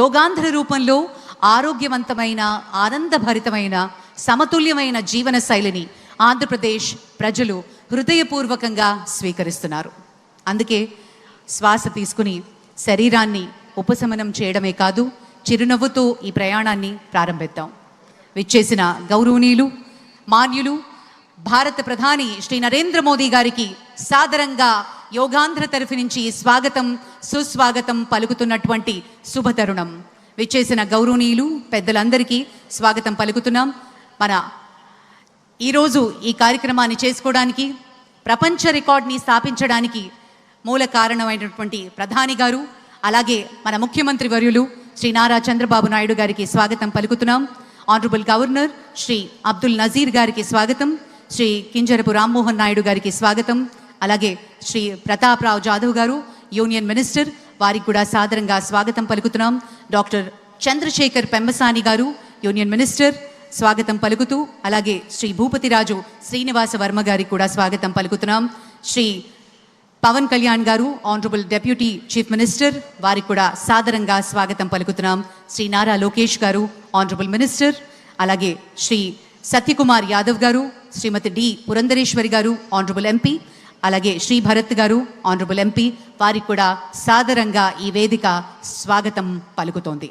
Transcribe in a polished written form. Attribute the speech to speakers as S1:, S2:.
S1: యోగాంధ్ర రూపంలో ఆరోగ్యవంతమైన, ఆనందభరితమైన, సమతుల్యమైన జీవన శైలిని ఆంధ్రప్రదేశ్ ప్రజలు హృదయపూర్వకంగా స్వీకరిస్తున్నారు. అందుకే శ్వాస తీసుకుని శరీరాన్ని ఉపశమనం చేయడమే కాదు, చిరునవ్వుతో ఈ ప్రయాణాన్ని ప్రారంభిద్దాం. విచ్చేసిన గౌరవనీయులు, మాన్యులు, భారత ప్రధాని శ్రీ నరేంద్ర మోదీ గారికి సాదరంగా యోగాంధ్ర తరఫు నుంచి స్వాగతం, సుస్వాగతం పలుకుతున్నటువంటి శుభతరుణం. విచ్చేసిన గౌరవనీయులు, పెద్దలందరికీ స్వాగతం పలుకుతున్నాం. మన ఈరోజు ఈ కార్యక్రమాన్ని చేసుకోవడానికి, ప్రపంచ రికార్డ్ని స్థాపించడానికి మూల కారణమైనటువంటి ప్రధాని గారు, అలాగే మన ముఖ్యమంత్రి వర్యులు శ్రీ నారా చంద్రబాబు నాయుడు గారికి స్వాగతం పలుకుతున్నాం. ఆనరబుల్ గవర్నర్ శ్రీ అబ్దుల్ నజీర్ గారికి స్వాగతం, శ్రీ కింజరపు రామ్మోహన్ నాయుడు గారికి స్వాగతం, అలాగే శ్రీ ప్రతాప్ రావు జాదవ్ గారు యూనియన్ మినిస్టర్, వారికి కూడా సాదరంగా స్వాగతం పలుకుతున్నాం. డాక్టర్ చంద్రశేఖర్ పెమ్మసాని గారు యూనియన్ మినిస్టర్ స్వాగతం పలుకుతూ, అలాగే శ్రీ భూపతిరాజు శ్రీనివాస వర్మ గారికి కూడా స్వాగతం పలుకుతున్నాం. శ్రీ పవన్ కళ్యాణ్ గారు ఆనరబుల్ డెప్యూటీ చీఫ్ మినిస్టర్, వారికి కూడా సాదరంగా స్వాగతం పలుకుతున్నాం. శ్రీ నారా లోకేష్ గారు ఆనరబుల్ మినిస్టర్, అలాగే శ్రీ సత్యకుమార్ యాదవ్ గారు, శ్రీమతి డి పురంధరేశ్వరి గారు ఆనరబుల్ ఎంపీ, అలాగే శ్రీ భరత్ గారు ఆనరబుల్ ఎంపీ, వారికి కూడా సాదరంగా ఈ వేదిక స్వాగతం పలుకుతోంది.